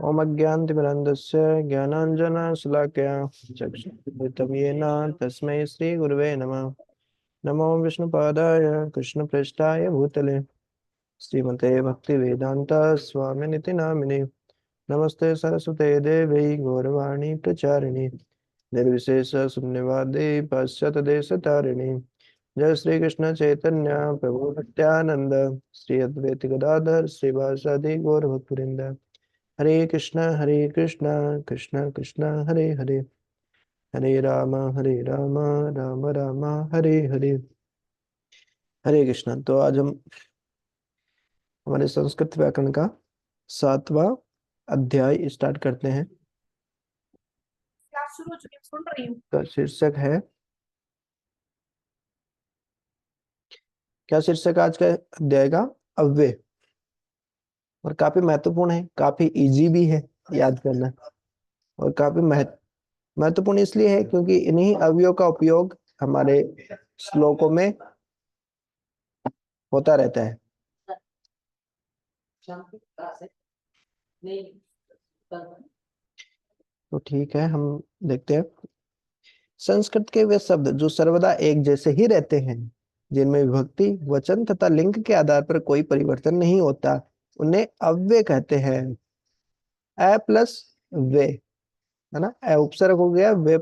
ओम अज्ञानतिमिरन्धस्य ज्ञानाञ्जनशलाकया चक्षुरुन्मिलितं येन तस्मै श्रीगुरवे नमः। नमो विष्णुपादाय कृष्णप्रेष्ठाय भूतले श्रीमते भक्तिवेदान्त स्वामिनिति नामिने। नमस्ते सरस्वते देवी गौरवाणी प्रचारिणे निर्विशेष शून्यवादी पाश्चात्यदेशतारिणे। जय श्री कृष्ण चैतन्य प्रभु नित्यानंद श्री अद्वैत गदाधर श्रीवासादि गौर भक्तवृंद। हरे कृष्ण कृष्ण कृष्ण हरे हरे हरे राम राम राम हरे हरे। हरे कृष्ण। तो आज हम हमारे संस्कृत व्याकरण का 7वां अध्याय स्टार्ट करते हैं। क्लास शुरू हो चुकी है, सुन रही हूँ। तो शीर्षक है, क्या शीर्षक आज का अध्याय का? अव्यय। और काफी महत्वपूर्ण है, काफी इजी भी है याद करना, और काफी महत्वपूर्ण इसलिए है क्योंकि इन्हीं अवयवों का उपयोग हमारे श्लोकों में होता रहता है। तो ठीक है, हम देखते हैं। संस्कृत के वे शब्द जो सर्वदा एक जैसे ही रहते हैं, जिनमें विभक्ति वचन तथा लिंग के आधार पर कोई परिवर्तन नहीं होता, उन्हें अव्यय कहते हैं। अ प्लस वे, है ना। अ उपसर्ग हो गया, वे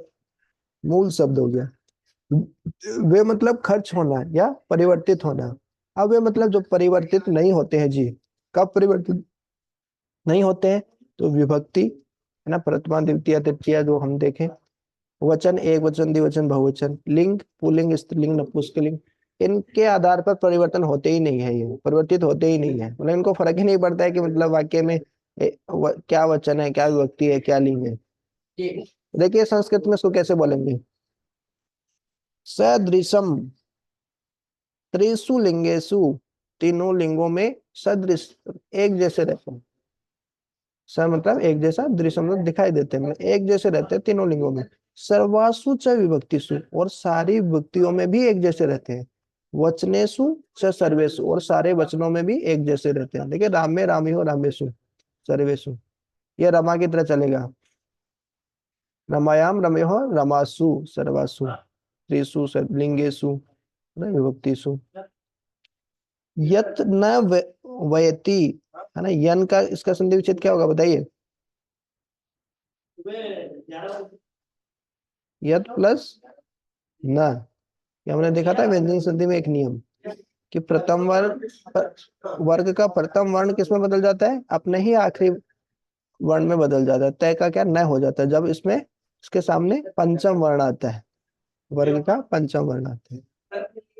मूल शब्द हो गया। वे मतलब खर्च होना या परिवर्तित होना। अव्यय मतलब जो परिवर्तित नहीं होते हैं जी। कब परिवर्तित नहीं होते हैं? तो विभक्ति, है ना, प्रथमा द्वितीय तृतीया जो हम देखें, वचन एक वचन द्विवचन बहुवचन, लिंग पुल्लिंग स्त्रीलिंग नपुंसकलिंग, इनके आधार पर परिवर्तन होते ही नहीं है, ये परिवर्तित होते ही नहीं है। मतलब इनको फर्क ही नहीं पड़ता है कि मतलब वाक्य में क्या वचन है, क्या विभक्ति है, क्या लिंग है। देखिए संस्कृत में इसको कैसे बोलेंगे। सदृशम त्रिषु लिंगेषु, तीनों लिंगों में सदृश एक जैसे रहते हैं। स मतलब एक जैसा, दृश्य मतलब दिखाई देते हैं, मतलब एक जैसे रहते हैं तीनों लिंगों में। सर्वासु च विभक्तिषु, और सारी विभक्तियों में भी एक जैसे रहते हैं। वचनेषु च सर्वेषु, और सारे वचनों में भी एक जैसे रहते हैं। देखिए राम में रामी हो रामेशु सर्वेशु, ये रमा की तरह चलेगा। रमायाम रमे हो रमासु सर्वासु, त्रिषु लिंगेषु विभक्तिषु। यत न वयति, है ना, यन का इसका संधि विच्छेद क्या होगा बताइए। यत प्लस न। ये हमने देखा था व्यंजन संधि में एक नियम, कि प्रथम वर्ग का प्रथम वर्ण किस में बदल जाता है? अपने ही आखिरी वर्ण में बदल जाता है। तय का क्या न हो जाता है जब इसमें इसके सामने पंचम वर्ण आता है, वर्ग का पंचम वर्ण आता है।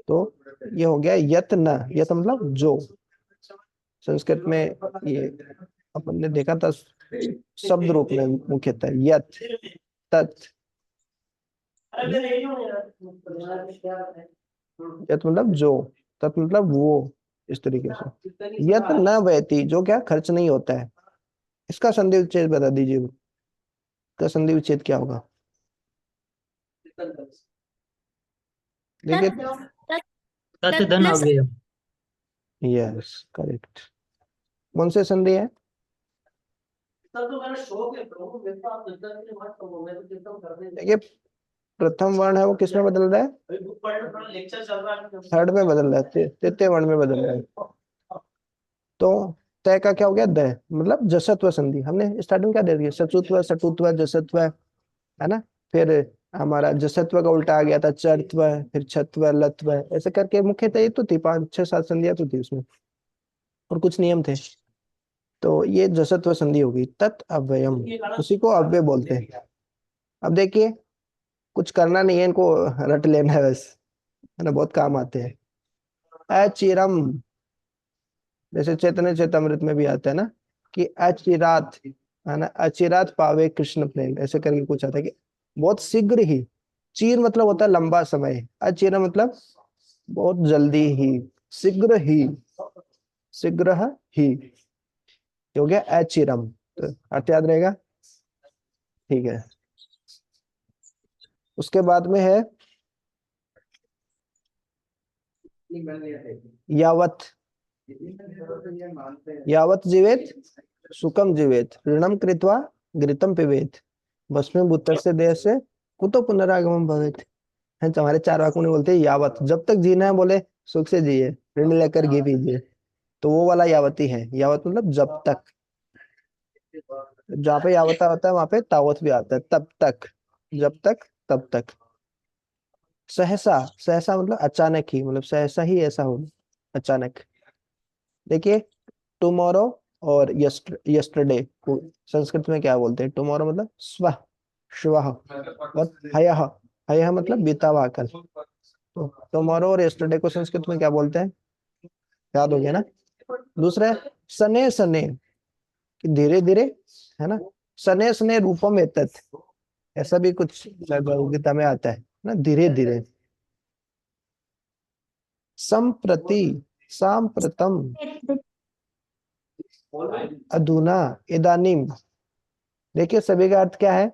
तो ये हो गया यत न। यत मतलब जो। संस्कृत में ये अपन ने देखा था शब्द रूप में मुख्यतः यत, तत्। यत मतलब जो, तत् मतलब वो, इस तरीके से। यत न वयति, जो क्या खर्च नहीं होता है। इसका संधि विच्छेद बता दीजिए, इसका संधि विच्छेद क्या होगा? देखिए, तत् धन अव्यय। Yes correct. कौन से संधि है? देखिए प्रथम वर्ण है वो किस में बदल रहा है? थर्ड में बदल रहा है, तृतीय वर्ण में बदल रहा है। तो तय का क्या हो गया? दय, मतलब जसत्व संधि। हमने स्टार्टिंग क्या दे दिया? सचुत्व सटुत्व जसत्व, है ना। फिर हमारा जसत्व का उल्टा आ गया था चरत्व, फिर छत्व लत्व, ऐसे करके मुख्यतः ये तो थी, 5 6 7 संधियां तो थी उसमें, और कुछ नियम थे। तो ये जसत्व संधि होगी। तत् अव्ययम, उसी को अव्यय बोलते हैं। अब देखिए कुछ करना नहीं है, इनको रट लेना है बस, है ना, बहुत काम आते हैं। अचिरम, जैसे चैतन्य चेतामृत में भी आता है ना, कि अचिरात, है ना, अचिरात पावे कृष्ण प्रेम, ऐसे करके कुछ आता है कि बहुत शीघ्र ही। चीर मतलब होता है लंबा समय, अचिर मतलब बहुत जल्दी ही, शीघ्र ही, शीघ्र ही, ये हो गया अचिरम। तो अर्थ याद रहेगा, ठीक है। उसके बाद में है यावत, यावत् जीवेत सुखम जीवेत ऋणम कृत्वा घृतम पिबेत भस्मीभूतस्य देहस्य कुतो पुनरागमन भवेत। है तो हमारे चार वाक्यों में बोलते हैं यावत, जब तक जीना है बोले सुख से जिए, ऋण लेकर घी पीजिए, तो वो वाला यावती है। यावत मतलब जब तक, जहाँ पे यावता होता है वहां पे तावत भी आता है, तब तक, जब तक, तब तक। सहसा, सहसा मतलब अचानक ही, मतलब सहसा ही ऐसा हो, अचानक। देखिए टुमारो और यस्टरडे को संस्कृत में क्या बोलते हैं? टुमारो मतलब स्वः, श्वः, और हयः, हयः मतलब बीता हुआ कल। तो टुमारो और यस्टरडे को संस्कृत में क्या बोलते हैं? याद हो गया ना? दूसरा है सने सने, कि धीरे धीरे, है ना? सने सने रूपम एतत्, ऐसा भी कुछ भगवद्गीता में आता है ना, धीरे धीरे। संप्रति, सांप्रतम, अधुना, इदानीम। देखिए सभी का अर्थ क्या है?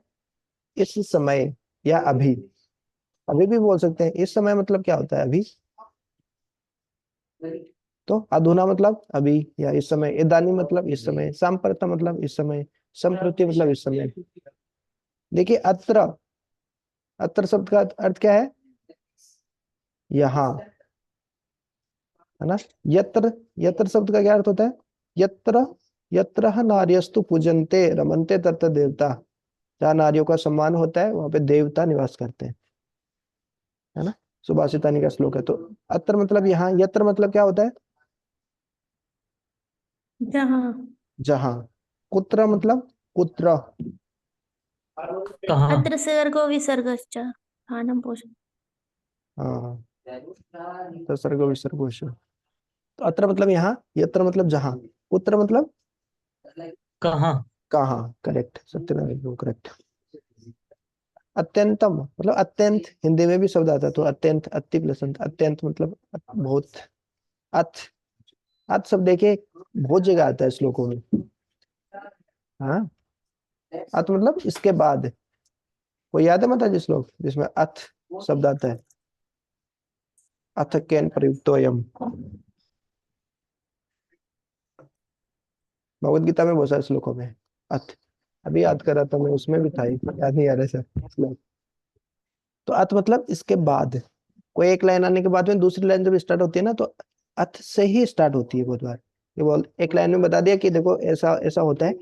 इस समय या अभी, अभी भी बोल सकते हैं। इस समय मतलब क्या होता है? अभी। तो अधुना मतलब अभी या इस समय, इदानी मतलब इस समय, सांप्रतम मतलब इस समय, संप्रति मतलब इस समय। देखिए अत्र, अत्र शब्द का अर्थ क्या है? यहाँ, है ना? यत्र, यत्र शब्द का क्या अर्थ होता है? यत्र, यत्र नार्यस्तु पूजन्ते रमन्ते तत्र देवता। जहाँ नारियों का सम्मान होता है वहां पे देवता निवास करते हैं, है ना? सुभाषितानी का श्लोक है। तो अत्र मतलब यहाँ, यत्र मतलब क्या होता है? जहाँ। जहाँ। कुत्र मतलब कुत्र, कहाँ। अत्र सर्गो विसर्गश्च स्थानं पोषण। हाँ, तत्सर्ग विसर्गोश। तो अत्र मतलब यहाँ, यत्र मतलब जहाँ, कुत्र मतलब कहाँ। कहाँ। Correct, Satyanarayan correct. अत्यंतम मतलब अत्यंत, हिंदी में भी शब्द आता है तो अत्यंत, अति प्लस अंत, अत्यंत मतलब बहुत। अथ, अथ शब्द देखिए बहुत जगह आता है श्लोकों में। हाँ, अथ मतलब इसके बाद। कोई याद है मतलब जिस श्लोक जिसमें अथ शब्द आता है? अथ केन प्रयुक्तोयम, भगवत गीता में बहुत सारे श्लोकों में अथ। अभी याद कर रहा था मैं, उसमें भी था, याद नहीं आ रहा सर श्लोक। तो अथ मतलब इसके बाद, कोई एक लाइन आने के बाद में दूसरी लाइन जब स्टार्ट होती है ना, तो अथ से ही स्टार्ट होती है बहुत बार। ये बोल एक लाइन में बता दिया कि देखो ऐसा ऐसा होता है,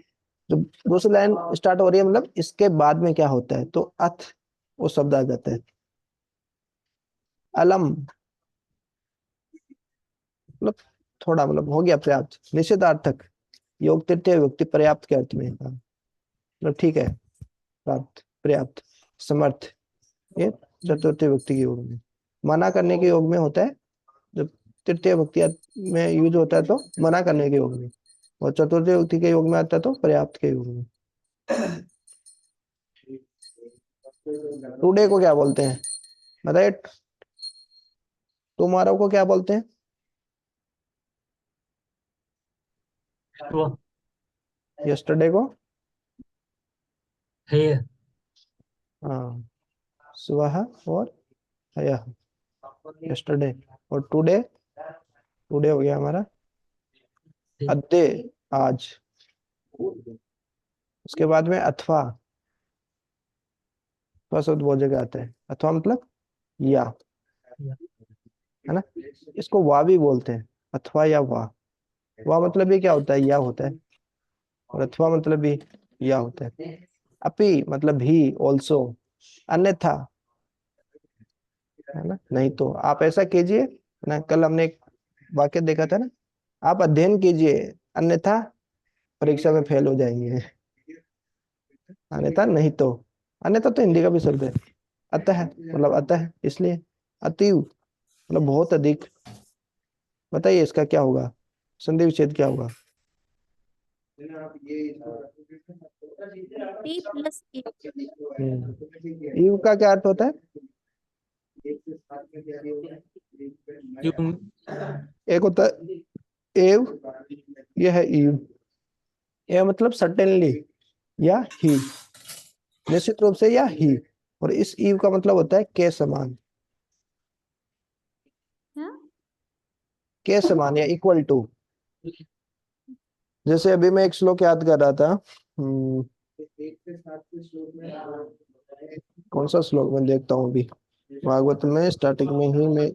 जब दूसरी लाइन स्टार्ट हो रही है मतलब इसके बाद में क्या होता है, तो अथ वो शब्द आ जाता है। अलम मतलब थोड़ा, मतलब हो गया पर्याप्त, निषेधार्थक, योग तृतीय विभक्ति पर्याप्त के अर्थ में। हाँ, मतलब ठीक है, प्राप्त, पर्याप्त, समर्थ, ये चतुर्थी विभक्ति के योग में। मना करने के योग में होता है, जब तृतीय विभक्ति में यूज होता है तो मना करने के योग में, और चतुर्थी विभक्ति के योग में आता है तो पर्याप्त के योग में। टुडे को क्या बोलते हैं बताइए? टुमारो को क्या बोलते हैं? वो यस्टरडे को? है। हाँ, सुबह और हयः, यस्टरडे। और टुडे, टुडे हो गया हमारा अद्य, आज। उसके बाद में अथवा, अथवा शब्द बहुत जगह आता है। अथवा मतलब या, है ना? इसको वा भी बोलते हैं, अथवा या वा। वा मतलब भी क्या होता है? या होता है। और अथवा मतलब भी या होता है। अपि मतलब भी, ऑल्सो, अन्यथा, है ना? नहीं तो आप ऐसा कीजिए ना, कल हमने एक वाक्य देखा था ना, आप अध्ययन कीजिए अन्यथा परीक्षा में फेल हो जाएंगे। अन्यथा नहीं तो, अन्यथा तो हिंदी का भी शब्द है। अतः मतलब अतः, इसलिए। अतीव मतलब बहुत अधिक। बताइए इसका क्या होगा? संधि विच्छेद क्या होगा? टी प्लस ई। ईव का क्या अर्थ होता है? यूं। एक होता है एव, यह है ईव। यह मतलब सर्टेनली या ही, निश्चित रूप से या ही। और इस ईव का मतलब होता है के समान, हाँ? के समान या इक्वल टू। जैसे अभी मैं एक श्लोक याद कर रहा था। कौन सा श्लोक मैं देखता हूँ अभी। भागवत में स्टार्टिंग में ही मैं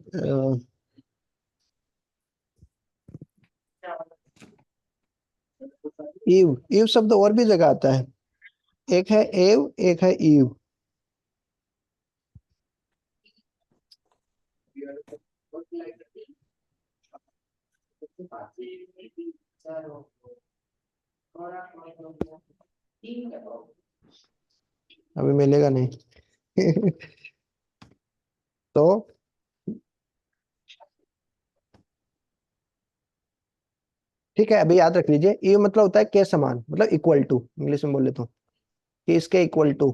ईव ईव शब्द और भी जगह आता है। एक है एव, एक है ईव। अभी मिलेगा नहीं। तो ठीक है, अभी याद रख लीजिए, ईव मतलब होता है के समान, मतलब इक्वल टू, इंग्लिश में बोले तो कि इसके इक्वल टू,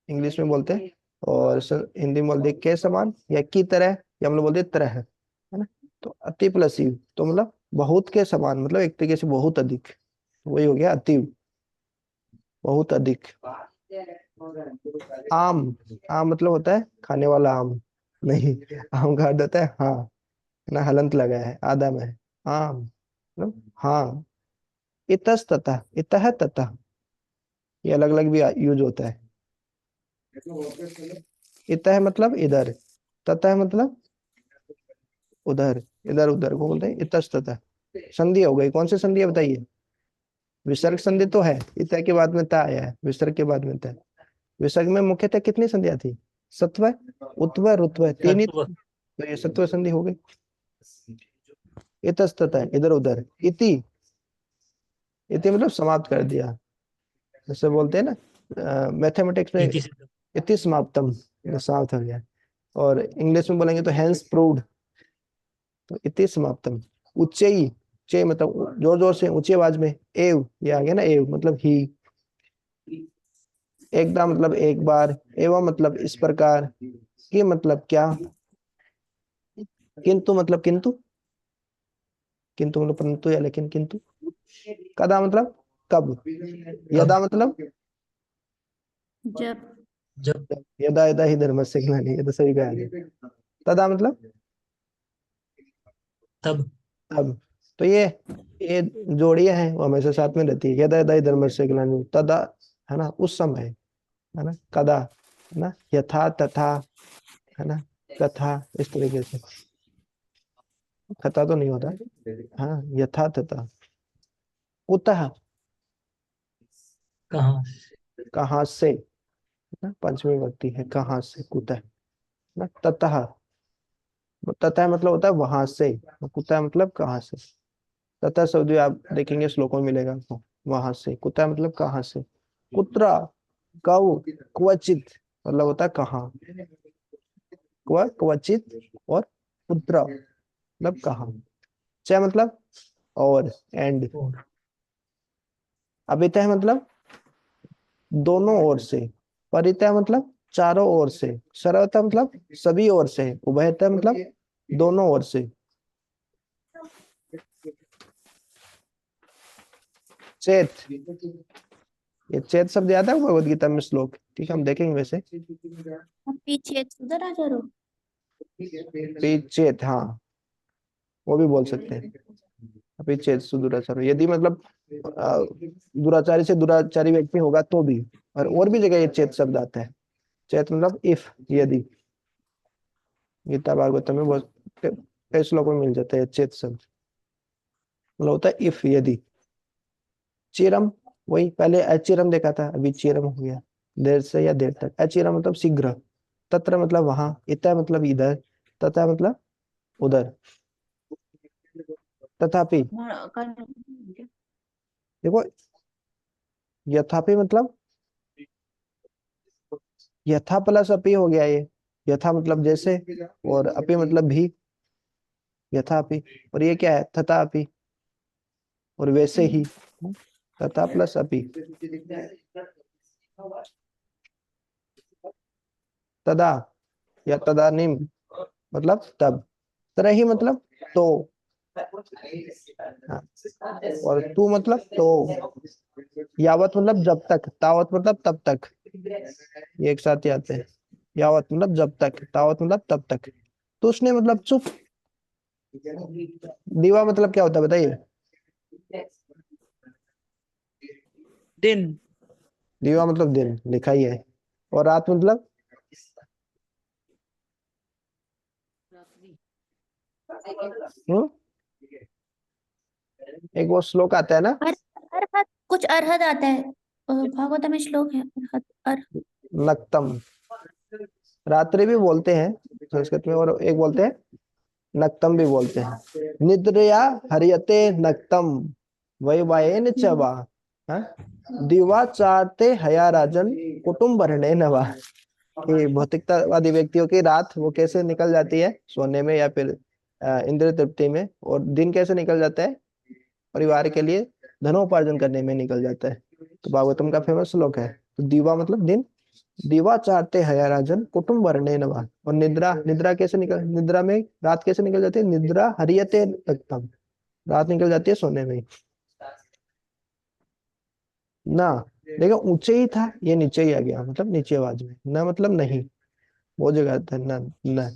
इंग्लिश में बोलते हैं। और हिंदी में बोलते हैं के समान या की तरह, या हम लोग बोलते हैं तरह, है ना। तो अति प्लस ईव तो मतलब बहुत के समान, मतलब एक तरीके से बहुत अधिक, वही हो गया अति, बहुत अधिक। आम, आम मतलब होता है खाने वाला आम, नहीं। आम का अर्थ होता है हाँ, है ना, हलंत लगा है आधा में, आम मतलब हाँ। इतस तथा, इतः तथा, ये अलग अलग भी यूज होता है। इतः मतलब इधर, तथा मतलब उधर, इधर उधर को बोलते हैं इतस तथा। संधि हो गई, कौन सी संधि है बताइए। विसर्ग संधि तो है, इतः के बाद में ता आया है, विसर्ग के बाद में ता। विसर्ग में मुख्यतः कितनी संधियां थी, सत्व, उत्व, रुत्व, तीन ही। सत्व। तो ये सत्व संधि हो गई। इतस्ततः इधर उधर, इति, इति मतलब समाप्त कर दिया, जैसे बोलते हैं ना मैथमेटिक्स में, इति से इति समाप्तम, ये समाप्त हो गया। और इंग्लिश में बोलेंगे तो हैंस प्रूव्ड, तो इति समाप्तम। उच्चई, चे मतलब जोर जोर से ऊंची आवाज में, एव ये आ गया ना, एव मतलब ही। एकदा मतलब एक बार, एवं मतलब इस प्रकार, कि मतलब क्या, किंतु मतलब किंतु, किंतु मतलब परंतु या लेकिन, किंतु। कदा मतलब कब, कब, यदा मतलब जब। जब, यदा, यदा ही धर्मस्य ग्लानिः, ये तो सही कहा है। तदा मतलब तब, तब। तो ये जोड़ियां हैं वो हमेशा साथ में रहती है, यदा यदा ही धर्मस्य ग्लानिः, तदा, है ना, उस समय, है ना, कदा, है ना, यथा तथा, है ना, कथा, इस तरीके से। कथा तो नहीं होता, हाँ, यथा तथा। उतः, कहाँ, कहाँ से, है ना, पंचमी विभक्ति है, कहाँ से, कुतः, है ना, ततः, ततः मतलब होता है वहां से, कुतः मतलब कहाँ से। ततः शब्द भी आप देखेंगे श्लोकों में मिलेगा आपको, वहां से। कुतः मतलब कहाँ से। कुत्र, कौ, क्वचित मतलब होता है कहाँ, क्व क्वचित, और कुत्र मतलब कहाँ। च मतलब और, एंड। और, अभितः मतलब दोनों ओर से। परितः मतलब चारों ओर से। सर्वतः मतलब सभी ओर से। उभयतः मतलब दोनों ओर से। चेत, ये चेत शब्द याद है भगवद गीता में श्लोक, ठीक है, हम देखेंगे वैसे। अब पीछे उधर आ जा रो। चेत, हाँ, वो भी बोल सकते हैं। अभी चेत सुदुराचार, यदि मतलब दुराचारी से दुराचारी व्यक्ति होगा तो भी। और भी जगह ये चेत शब्द आता है। चेत मतलब इफ, यदि। गीता भागवत में बहुत कई श्लोकों में मिल जाता है चेत शब्द, मतलब होता है इफ, यदि। चिरम, वही पहले अचिरम देखा था, अभी चिरम हो गया, देर से या देर तक। अचिरम मतलब शीघ्र। तत्र मतलब वहां, इत मतलब इधर, तथा मतलब उधर। तथापि, देखो, यथापि मतलब यथा प्लस अपि हो गया ये। यथा मतलब जैसे, और अपि मतलब भी, यथापि। और ये क्या है, तथापि, और वैसे ही, तथा प्लस अपि। तदा या तदानीम मतलब तब। तरह ही मतलब तो, हाँ। और तू मतलब तो। यावत मतलब जब तक, तावत मतलब तब तक, ये एक साथ ही आते हैं। यावत मतलब जब तक, तावत मतलब तब तक। तुष्णे मतलब चुप, दीवा मतलब क्या होता है बताइए? दिन। दीवा मतलब दिन, लिखा ही है। और रात मतलब? रात्रि। हम्म एक वो श्लोक आता है ना, अरहत, कुछ अरहत आता है, भागवत में श्लोक है अरहत नक्तम। रात्रि भी बोलते हैं संस्कृत में, और एक बोलते हैं नक्तम भी बोलते हैं। निद्रया हरियते नक्तम वैवायेन च वा, हाँ? दिवा चारते हया राजन कुटुम्ब भरणे नवा। कि भौतिकतावादी व्यक्तियों की रात वो कैसे निकल जाती है, सोने में या फिर इंद्रिय तृप्ति में, और दिन कैसे निकल जाता है, परिवार के लिए धनोपार्जन करने में निकल जाता है। तो भागवतम का फेमस श्लोक है। तो दीवा मतलब दिन, दीवा चाहते हया राजन कुटुम्ब वर्णे नवा। और निद्रा, निद्रा कैसे निकल, निद्रा में रात कैसे निकल जाती है, निद्रा हरियते तम, रात निकल जाती है सोने में। ना, देखो ऊंचे ही था, ये नीचे ही आ गया, मतलब नीचे आवाज में। न मतलब नहीं, वो जगह था न। न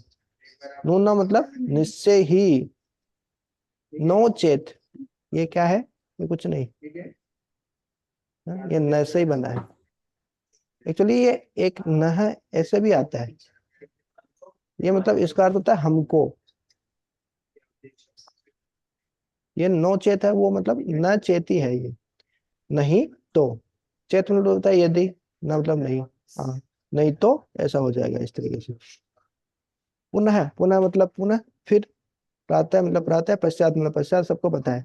नू ना मतलब निश्चय ही। नो चेत, ये क्या है, ये कुछ नहीं। हाँ, ये न से ही बना है। एक्चुअली ये एक न है, ऐसे भी आता है। ये मतलब इसका अर्थ होता है हमको। ये नो चेत है, वो मतलब न चेती है ये। नहीं तो, चेत मतलब होता है यदि, न मतलब नहीं। हाँ, नहीं तो ऐसा हो जाएगा इस तरीके से। पुनः, पुनः मतलब पुनः, फिर। प्रातः मतलब प्रातः, पश्चात मतलब पश्चात, सबको पता है।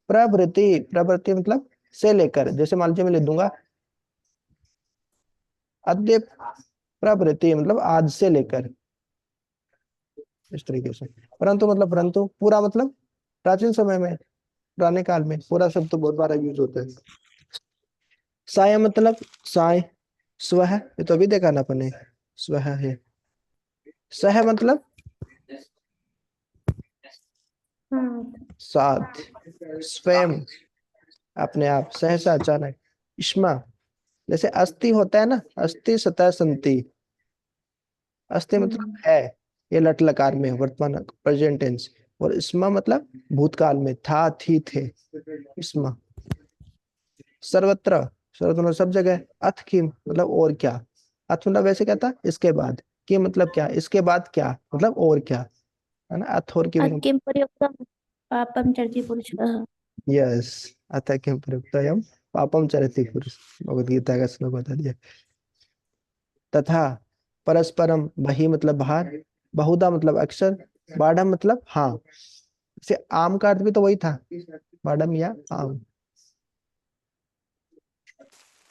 प्रवृत्ति, प्रवृत्ति मतलब से लेकर, जैसे मान लीजिए मैं लिख दूंगा अद्य प्रवृत्ति मतलब आज से लेकर, इस तरीके से। परंतु मतलब परंतु, पूरा मतलब प्राचीन समय में, पुराने काल में, पूरा शब्द तो बहुत बार यूज होता है। साय मतलब साय, स्वह, ये तो अभी देखा ना अपने, स्वह है। सह मतलब साथ, स्वयं, अपने आप, सहसा अचानक। इष्मा, जैसे अस्थि होता है ना, अस्थि सतह संति, अस्थि मतलब है, ये लट लकार में वर्तमान प्रेजेंट टेंस। और इस्मा मतलब भूतकाल में, था थी थे, इस्मा। सर्वत्र, सर्वत्र मतलब सब जगह। अथ की मतलब और क्या, अथ मतलब वैसे क्या था, इसके बाद। की मतलब क्या, इसके बाद क्या, मतलब और क्या, है ना, अथ और की मतलब। किम प्रयुक्तम पापम चरति पुरुषः। यस, अथ किम प्रयुक्तम पापम चरति पुरुष, भगवद गीता का श्लोक बता दिया। तथा, परस्परम, बही मतलब बाहर, बहुधा मतलब अक्सर, बाढ़ मतलब हाँ। जैसे आम का अर्थ भी तो वही था, बाडम या आम।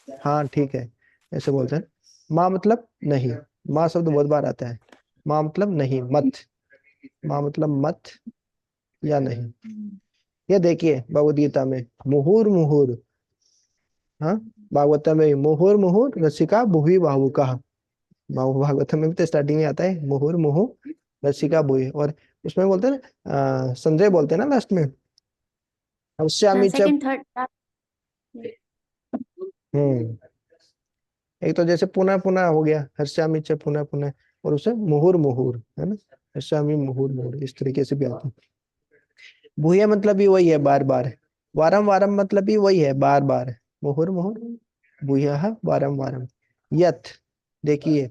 हाँ ठीक है, ऐसे बोलते हैं। माँ मतलब नहीं, माँ शब्द बहुत बार आता है। माँ मतलब नहीं, मत। माँ मतलब मत या नहीं। ये देखिए भगवद गीता में मुहुर मुहुर, हाँ, भागवत में मुहुर मुहुर रसिका भुवि भावुका। भागवत में भी तो स्टार्टिंग में आता है मुहुर मुहु रसिका भुवि, और उसमें बोलते हैं ना, संजय बोलते हैं ना लास्ट में, श्यामी च। Second third. हम्म एक तो जैसे पुनः पुनः हो गया, हर्ष्यामि च पुनः पुनः, और उसे मुहुर मुहुर, है ना, हर्ष्यामि मुहुर मुहुर, इस तरीके से भी आता है। भूय मतलब भी वही है, बार बार। वारम वारम मतलब भी वही है, बार बार। मुहुर मुहुर, भूयः वारम वारम। यथ, देखिए,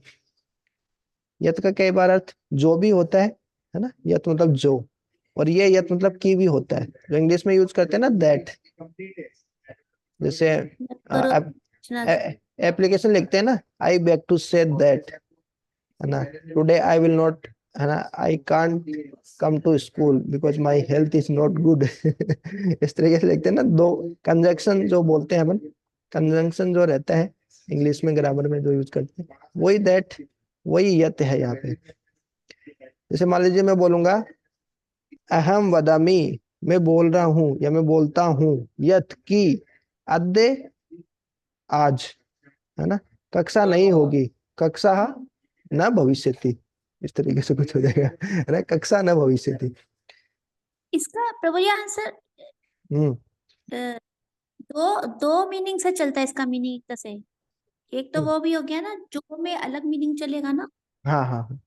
यथ का कई बार अर्थ जो भी होता है ना, यथ मतलब जो। और ये यथ मतलब की भी होता है, जो इंग्लिश में यूज करते हैं ना, दैट। जैसे करो रचना। एप्लीकेशन लिखते हैं ना, I beg to say that, है ना, टुडे आई विल नॉट, है ना, I can't come to school because my health is not good. इस तरीके से लिखते हैं ना, दो कंजक्शन जो बोलते हैं अपन, कंजंक्शन जो रहता है इंग्लिश में ग्रामर में जो यूज करते हैं, वही दैट, वही यत है यहाँ पे। जैसे मान लीजिए मैं बोलूंगा अहम वदामी, मैं बोल रहा हूँ या मैं बोलता हूँ, यत की अद्य, आज, है ना, कक्षा नहीं होगी, कक्षा न भविष्यति, इस तरीके से कुछ हो जाएगा, है ना, कक्षा न भविष्यति। इसका प्रभु ये आंसर हम्म दो दो मीनिंग से चलता है, इसका मीनिंग से। एक तो वो भी हो गया ना, जो में अलग मीनिंग चलेगा ना, हाँ हाँ हाँ।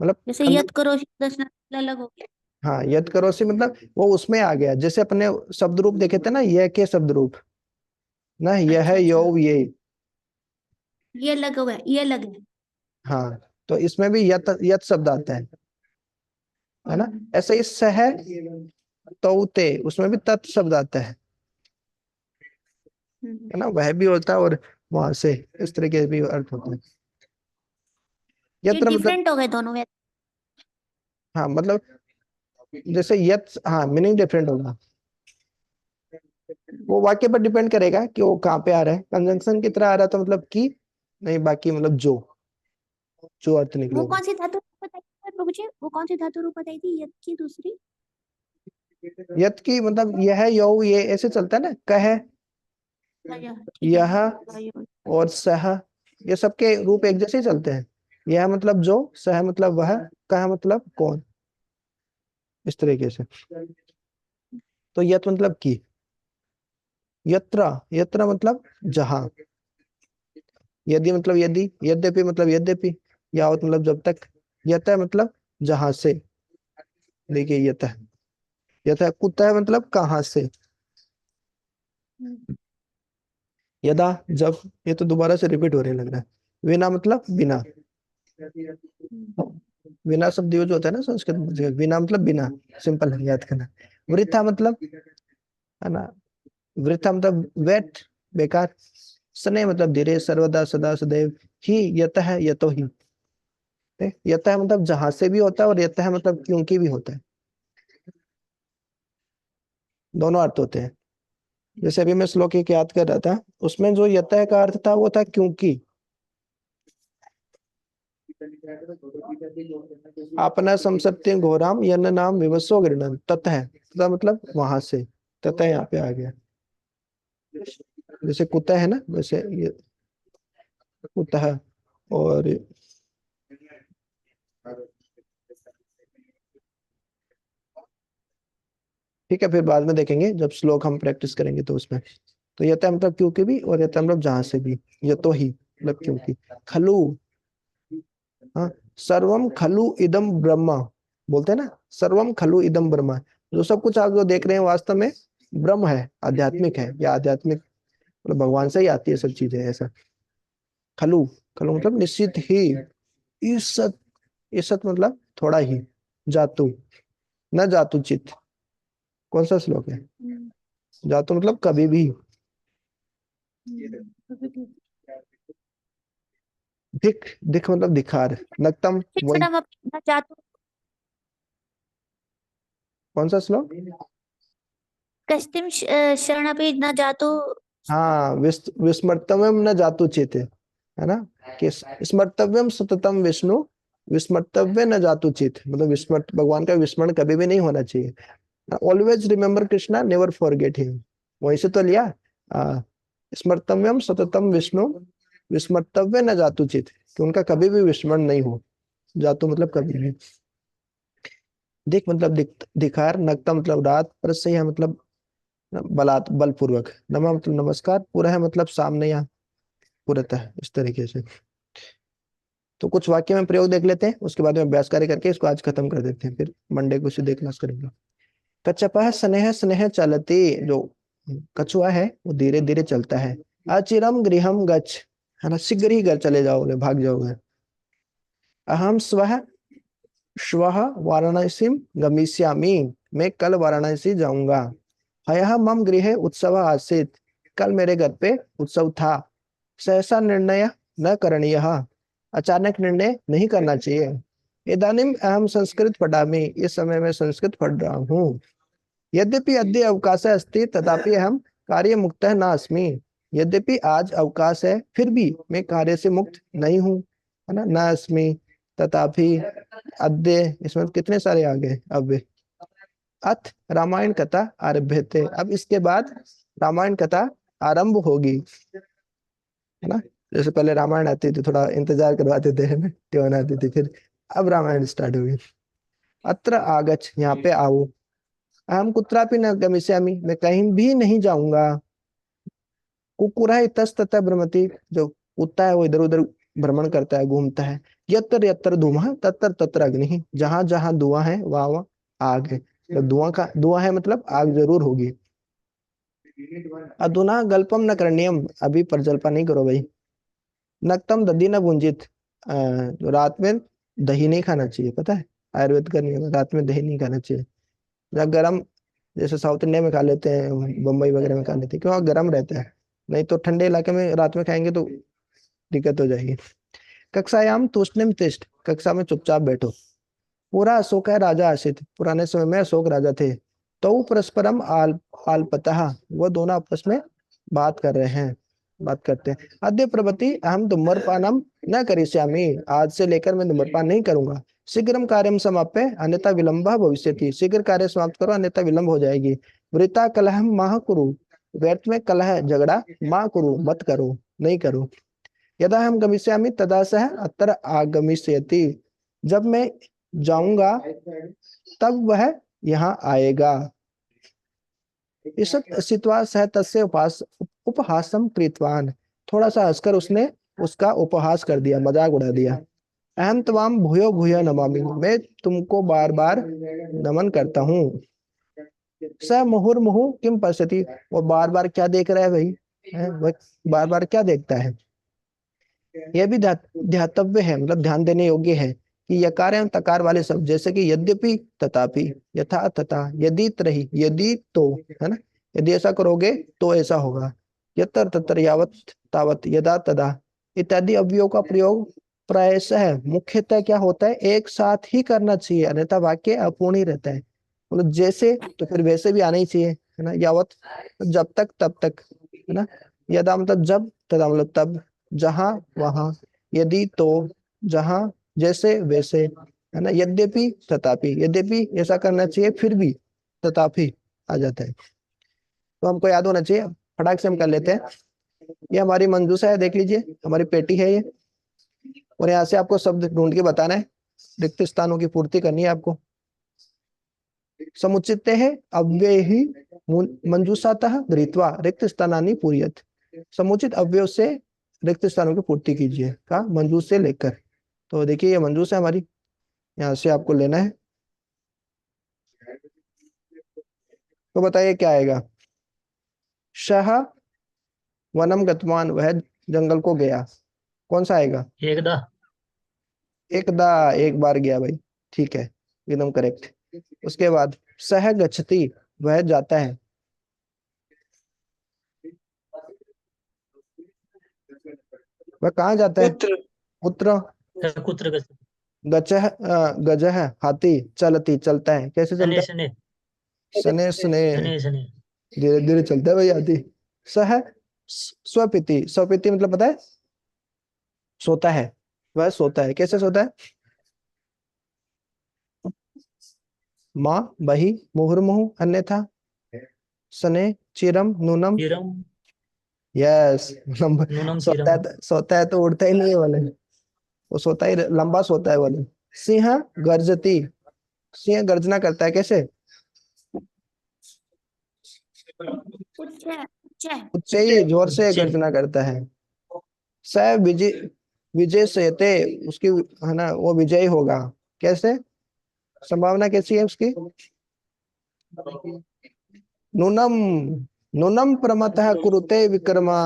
मतलब जैसे कंज, यत करो दर्शन अलग हो गया। हाँ, यत करोसि मतलब वो उसमें आ गया, जैसे अपने शब्द रूप देखे थे ना, यह के शब्द रूप ना, यह अच्छा यो अच्छा, ये। ये लगा हुआ है, ये लगा है। हाँ, तो इसमें भी यत यत शब्द आता है ना। हम्म, ऐसे ही सह तौते, उसमें भी तत् शब्द आता है ना, वह भी होता है, और वहां से इस तरह के भी अर्थ होते हैं। ये यत्र मतलब, डिफरेंट हो गए दोनों में। हाँ मतलब जैसे यत, हाँ मीनिंग डिफरेंट होगा, वो वाक्य पर डिपेंड करेगा कि वो कहाँ पे आ रहा है। कंजंक्शन की तरह आ रहा था मतलब कि नहीं, बाकी मतलब जो अर्थ वो निकलेगा। कौन सी धातु रूप बताई थी प्रभु जी, वो कौन सी धातु रूप बताई थी यद की दूसरी? यत की मतलब यह यौ ये ऐसे चलता है ना, कह अच्छा, ठीक है। यह और सह, ये सबके रूप एक जैसे ही चलते हैं। यह मतलब जो, सह मतलब वह, कह मतलब कौन, इस तरीके से। तो यत मतलब की, यत्र, यत्र मतलब जहां, यदि मतलब यदि, यद्यपि मतलब यद्यपि, यावत मतलब जब तक, यत मतलब जहां से। देखिए यत, यत कुतः मतलब कहाँ से, हम्म, यदा जब, ये तो दोबारा से रिपीट हो रहे लग रहा है। विना मतलब बिना, हम्म, बिना शब्द यूज होता है ना संस्कृत में, बिना मतलब बिना, सिंपल है याद करना। वृथा मतलब, है ना, वृथा मतलब वेट, बेकार। स्नेह मतलब धीरे, सर्वदा सदा सदैव। ही यतः यतो ही, यतः मतलब जहां से भी होता है, और यतः मतलब क्योंकि भी होता है, दोनों अर्थ होते हैं। जैसे अभी मैं श्लोक एक याद कर रहा था, उसमें जो यतः का अर्थ था वो था क्योंकि। अपना संसत्य घोराम यन नाम विवस्व गृणन, ततः, तथा मतलब वहां से, ततः यहाँ पे आ गया। जैसे कुतः है ना, वैसे ये कुतः। और ठीक है, फिर बाद में देखेंगे जब श्लोक हम प्रैक्टिस करेंगे तो उसमें। तो यतः मतलब क्योंकि भी, और यतः मतलब जहां से भी, यतो ही मतलब क्योंकि। खलु, हाँ, सर्वम खलु इदम ब्रह्मा, बोलते हैं ना, सर्वम खलु इदम ब्रह्मा, जो सब कुछ आप जो देख रहे हैं वास्तव में ब्रह्म है, आध्यात्मिक है, या आध्यात्मिक मतलब भगवान से ही आती है सब चीजें, ऐसा। खलु, खलु मतलब निश्चित ही, ईसत, ईसत मतलब थोड़ा ही, जातु, न जातु चित, कौन सा श्लोक है, हम्म, जातु मतलब कभी भी। अभी ठीक। दिख, दिख मतलब दिखार, नक्तम वही, शिक्षणम अपि न जातु, कौन सा श्लोक। कस्तिम शरणपि न जातु। हाँ, विस्मर्तव्यम न जातु चेत, है ना, कि स्मर्तव्यम सततम विष्णु, विस्मर्तव्य न जातु चित, मतलब विस्मर्त भगवान का विस्मरण कभी भी नहीं होना चाहिए। Always remember Krishna, never forget him, वहीं से तो लिया। आ, स्मर्तव्यम सततम विष्णु, विस्मर्तव्य न जातु चित, कि उनका कभी भी विस्मरण नहीं हो, जातु मतलब कभी भी। दिख मतलब दिखार, नक्ता मतलब रात, प्रसय मतलब बलात् बलपूर्वक, नमा मतलब नमस्कार, पूरा है मतलब सामने या पूरतः, इस तरीके से। तो कुछ वाक्य में प्रयोग देख लेते हैं, उसके बाद में अभ्यास कार्य करके इसको आज खत्म कर देते हैं, फिर मंडे को सीधे क्लास करेंगे। कच्छपः स्नेह स्नेह चलते, जो कछुआ है वो धीरे धीरे चलता है। अचिरम गृहम गच्छ, है ना, शीघ्र ही घर चले जाओगे, भाग जाओगे। अहम स्वः श्वः वाराणसीम गमिष्यामि, मैं कल वाराणसी जाऊंगा। हयः मम गृहे उत्सव आसीत्, कल मेरे घर पे उत्सव था। सहसा निर्णय न करणीयः, अचानक निर्णय नहीं करना चाहिए। इदानीम अहम संस्कृत पठामि, इस समय मैं संस्कृत पढ़ रहा हूँ। यद्यपि अद्य अवकाश अस्ति तथापि अहम कार्य मुक्तः न अस्मि, यद्यपि आज अवकाश है फिर भी मैं कार्य से मुक्त नहीं हूँ, है ना, न अस्मि, तथापि, अद्य, इसमें कितने सारे आ गए अब। अथ रामायण कथा आरभ्यते, अब इसके बाद रामायण कथा आरंभ होगी, है ना। जैसे पहले रामायण आती थी, थोड़ा इंतजार करवाते थे, है ना, ट्यून आती थी, फिर अब रामायण स्टार्ट होगी। अत्र आगच्छ, यहाँ पे आओ। अहम कुत्रापि न गमिष्यामि, मैं कहीं भी नहीं जाऊंगा। कुकुरः इतस्ततः भ्रमति, जो कुत्ता है वो इधर उधर भ्रमण करता है, घूमता है। यत्र यत्र धूमः तत्र तत्र अग्निः, जहां जहां धुआं है वहां वहां आग है, तो धुआं है मतलब आग जरूर होगी। अधुना गल्पम न करणीयम, अभी प्रजल्पा नहीं करो भाई। नक्तम दधि न भुंजित, रात में दही नहीं खाना चाहिए, पता है आयुर्वेद का नियम है, रात में दही नहीं खाना चाहिए। या गरम, जैसे साउथ इंडिया में खा लेते हैं, बम्बई वगैरह में खा लेते हैं, क्यों गर्म रहता है, नहीं तो ठंडे इलाके में रात में खाएंगे तो दिक्कत हो जाएगी। कक्षायाम तूष्णिम तिष्ठ, कक्षा में चुपचाप बैठो। पूरा अशोक है राजा आशित, पुराने समय में अशोक राजा थे। तो परस्परम आलपतः, वो दोनों आपस में बात कर रहे हैं, बात करते हैं। अद्य प्रभृति अहम धूम्रपानम न करिष्यामि, आज से लेकर मैं धूम्रपान नहीं करूंगा। शीघ्रम कार्यम समाप्य अन्यथा विलंब भविष्यति, शीघ्र कार्य समाप्त करो अन्यथा विलंब हो जाएगी। वृता कलह माह कुरु, व्यर्थ में कलह झगड़ा माँ कुरु मत करो, नहीं करो। यदा हम गमिष्यामि तदा सह अत्र आगमिष्यति, जब मैं जाऊंगा तब वह यहाँ आएगा। ईषत् स्थित्वा सह तस्य उपहासम कृतवान, थोड़ा सा हंसकर उसने उसका उपहास कर दिया, मजाक उड़ा दिया। अहम तवाम भूयो भूयो नमामि, मैं तुमको बार बार नमन करता हूँ। स मुहुर्मुहु किम पश्यति, वो बार बार क्या देख रहा है भाई, वह बार बार क्या देखता है। यह भी ध्यातव्य है, मतलब ध्यान देने योग्य है कि यकार एवं तकार वाले शब्द, जैसे कि यद्यपि, तथापि, यथा तथा, यदि त्रहि, यदि तो, है ना, यदि ऐसा करोगे तो ऐसा होगा, यत्र तत्र, यावत तावत, यदा तदा इत्यादि अवयवों का प्रयोग प्रायशः मुख्यतः क्या होता है, एक साथ ही करना चाहिए, अन्यथा वाक्य अपूर्ण ही रहता है। मतलब जैसे तो फिर वैसे भी आना ही चाहिए, है ना। यावत जब तक तब तक, है ना। यदा मतलब जब, तदा मतलब तब, जहां वहां, यदि तो जहां, जैसे वैसे, है ना। यद्यपि तथापि, यद्यपि ऐसा करना चाहिए फिर भी तथापि आ जाता है, तो हमको याद होना चाहिए। फटाक से हम कर लेते हैं। ये हमारी मंजूषा है, देख लीजिए हमारी पेटी है ये, और यहाँ से आपको शब्द ढूंढ के बताना है, रिक्त स्थानों की पूर्ति करनी है आपको। समुचित है अव्यय ही मंजूषातः गृहीत्वा रिक्त स्थानानि पूर्यत, समुचित अव्यय से रिक्त स्थानों की पूर्ति कीजिए, का मंजूस से लेकर। तो देखिए ये मंजूस है हमारी, यहाँ से आपको लेना है। तो बताइए क्या आएगा। शह वनम गतवान, वह जंगल को गया, कौन सा आएगा। एकदा, एकदा, एक बार गया भाई, ठीक है, एकदम करेक्ट। उसके बाद सह गच्छति, वह जाता है। वह कहाँ जाता है। पुत्र पुत्र। कुत्र गच्छति, गचह, गजह हाथी, चलती चलता है, कैसे चलता शने है। शने सने सने, शने शने, धीरे धीरे चलता है भाई हाथी। सह स्वपिति, स्वपिति मतलब पता है, सोता है, वह सोता है, कैसे सोता है। माँ बही मुहुर्मुहु अन्यथा, सने चिरम नूनम, चिरम यस। नूनम सोता चिरम, है सोता है तो उड़ता ही नहीं है बोले, वो सोता ही लंबा सोता है बोले। सिंह गर्जती, सिंह गर्जना करता है, कैसे। उच्च उच्च उच्च ही जोर से उच्चे गर्जना करता है। स विजय, विजय सेते, उसकी, है ना, वो विजयी होगा, कैसे, संभावना कैसी है उसकी। नूनम, नूनम प्रमतः कुरुते विक्रमा,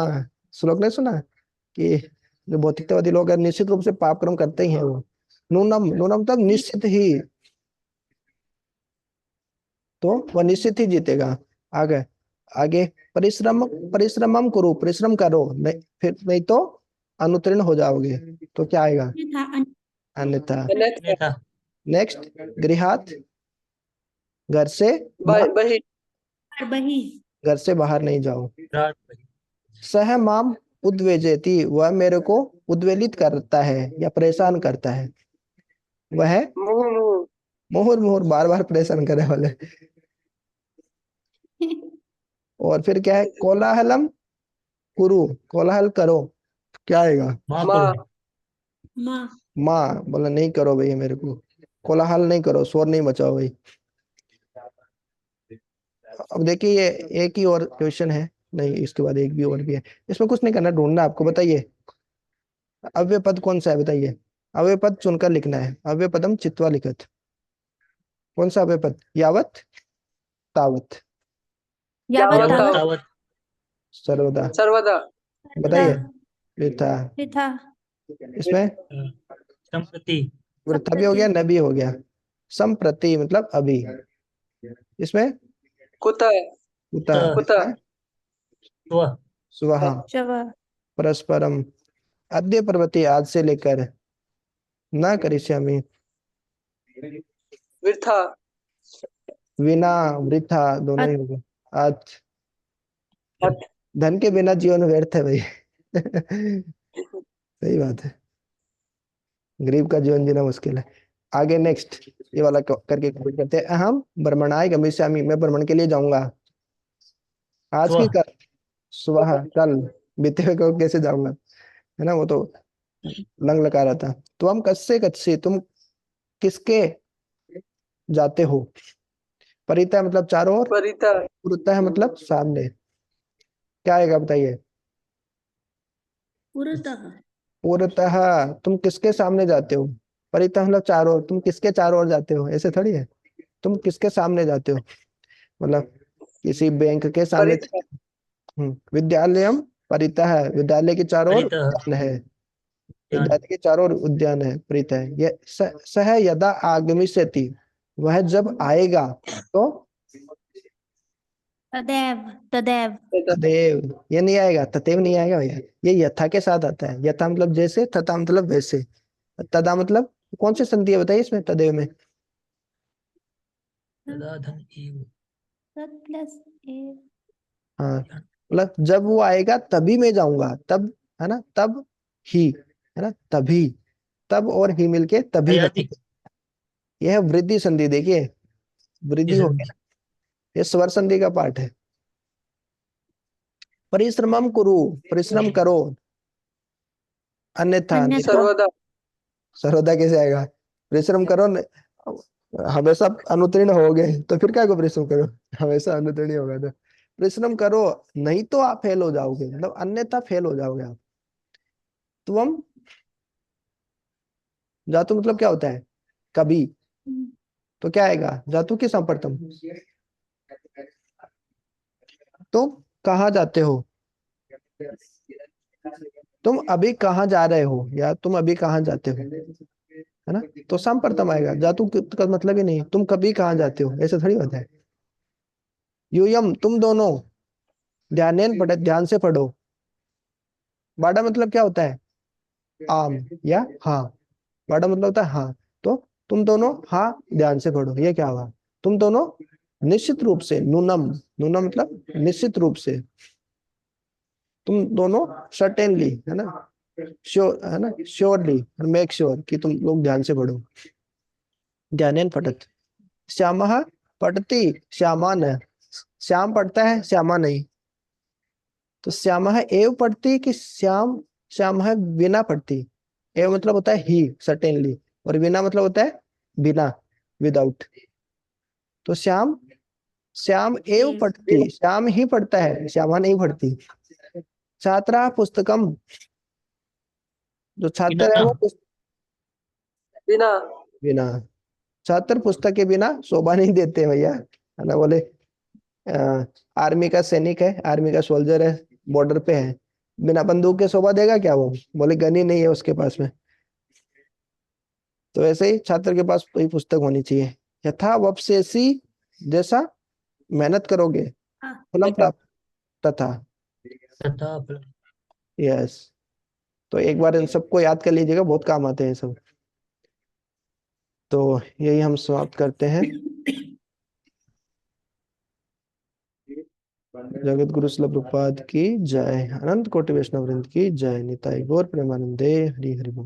श्लोक नहीं सुना कि जो भौतिकतावादी लोग हैं निश्चित रूप से पाप कर्म करते ही हैं वो। नूनम, नूनम तक निश्चित ही, तो वह निश्चित ही जीतेगा। आगे, आगे परिश्रम, परिश्रमम करो, परिश्रम करो, नहीं फिर नहीं तो अनुत्तीर्ण हो जाओगे, तो क्या आएगा अन्यथा अन्यथा। अन्यथा था, नेक्स्ट, गृहात, घर से बहि बही घर से बाहर नहीं जाओ। रात, सह माम उद्वेजयति, वह मेरे को उद्वेलित करता है या परेशान करता है। वह मुहुः मुहुः मुहुर मुहुर, बार बार परेशान करे वाले। और फिर क्या है, कोलाहलम कुरु, कोलाहल करो, क्या आएगा। माँ माँ करो, माँ माँ बोला नहीं करो भाई मेरे को, कोलाहल नहीं करो, शोर नहीं मचाओ भाई। अब देखिए ये एक ही और क्वेश्चन है, नहीं इसके बाद एक भी और भी है, इसमें कुछ नहीं करना, ढूंढना आपको। बताइए अव्यय पद कौन सा है, बताइए। अव्यय पद चुनकर लिखना है, अव्यय पदम चित्वा लिखत। कौन सा अव्यय पद? यावत, तावत, यावत यावत तावत तावत सर्वदा। सर्वदा बताइए। वृथा, वृथा इसमें संप्रति वृथा भी हो गया, नबी हो गया। संप्रति मतलब अभी। इसमें कुतः कुतः, कुतः स्व स्वः, शव परस्परम, अद्य प्रभृति, आज से लेकर, न करिष्यामि, वृथा विना, वृथा, दोनों ही हो गए। आज, अथ धन के बिना जीवन व्यर्थ है भाई। सही बात है, गरीब का जीवन जीना मुश्किल है। आगे नेक्स्ट ये वाला करके कंप्लीट करते हैं। अहम भ्रमणाय गमिष्यामि, मैं भ्रमण के लिए जाऊंगा। आज की स्व कल, सुबह, कल, बीते हुए को कैसे जाऊंगा, है ना, वो तो लंग लगा रहा था। तो हम कस्से कच्चे, तुम किसके जाते हो। परिता मतलब चारों ओर, परितः पुरता है मतलब सामने। क्या आएगा बताइए। पुरतः पूर्णतः, तुम किसके सामने जाते हो। परितः मतलब चारों ओर, तुम किसके चारों ओर जाते हो, ऐसे थोड़ी है। तुम किसके सामने जाते हो, मतलब किसी बैंक के सामने। परितः विद्यालयम परितः, विद्यालय के चारों ओर परितः उद्यान है। ज्ञान विद्यालय के चारों ओर उद्यान है, परितः है। यह सह यदा आगमिष्यति, वह जब आएगा तो। तदेव तदेव तदेव, ये नहीं आएगा, तदेव नहीं आएगा भैया। ये यथा के साथ आता है। यथा मतलब जैसे, तथा मतलब वैसे, तदा मतलब कौन सी संधि है बताइए इसमें, तदेव में। तदा धन एव तत् प्लस ए हाँ, मतलब जब वो आएगा तभी मैं जाऊंगा, तब, है ना, तब ही, है ना, तभी, तब और ही मिलके तभी हयाति बनेगा। यह है वृद्धि संधि, देखिए वृद्धि हो गया, ये स्वर संधि का पार्ट है। परिश्रमम कुरु, परिश्रम करो, अन्यथा, अन्यथा सर्वदा सर्वदा कैसे आएगा। परिश्रम करो हमेशा अनुतीर्ण होगे तो फिर क्या को परिश्रम करो, हमेशा अनुतीर्ण ही होगा तो। परिश्रम करो, नहीं तो आप फेल हो जाओगे, मतलब अन्यथा फेल हो जाओगे आप। तुम जातु मतलब क्या होता है, कभी। तो क्या आएगा, जातु की संपर्तम। तुम कहाँ जाते हो, तुम अभी कहाँ जा रहे हो, या तुम अभी कहाँ जाते हो, है ना। तो संपर्तम आएगा, जातु का मतलब ही नहीं तुम कभी कहाँ जाते हो, ऐसे थोड़ी होता है। यूयम, तुम दोनों, ध्यान पढ़े, ध्यान से पढ़ो। बाड़ा मतलब क्या होता है, आम या हाँ। बाड़ा मतलब होता है हाँ। तो तुम दोनों, हाँ, ध्यान से पढ़ो, ये क्या हुआ। तुम दोनों निश्चित रूप से, नूनम, नूनम मतलब निश्चित रूप से। तुम दोनों सर्टेनली, है ना, श्योर, है ना, श्योरली, मेक श्योर कि तुम लोग ध्यान से पढ़ो। ध्यान पठत, श्यामः पठति श्यामान, श्याम पढ़ता है श्यामा नहीं। तो श्यामः एव पढ़ती कि श्याम, श्यामः बिना पढ़ती। एव मतलब होता है ही, सर्टेनली, और बिना मतलब होता है बिना, विदाउट। तो श्याम, श्याम एव एव। पढ़ती, श्याम ही पढ़ता है, श्यामा नहीं पढ़ती। छात्रा पुस्तकम, जो छात्र है बिना वो बिना बिना, छात्र पुस्तक के बिना शोभा नहीं देते भैया, है ना। बोले आर्मी का सैनिक है, आर्मी का सोल्जर है, बॉर्डर पे है, बिना बंदूक के शोभा देगा क्या वो, बोले गन ही नहीं है उसके पास में। तो ऐसे ही छात्र के पास कोई पुस्तक होनी चाहिए। यथा वपसेसी, जैसा मेहनत करोगे हाँ। फलम प्राप्त, तथा। तथा यस, तो एक बार इन सबको याद कर लीजिएगा, बहुत काम आते हैं सब। तो यही हम समाप्त करते हैं। जगत गुरु शिल प्रभुपाद की जय, अनंत कोटि वैष्णव वृंद की जय, निताई गौर प्रेमानंदे, हरि हरि बोल।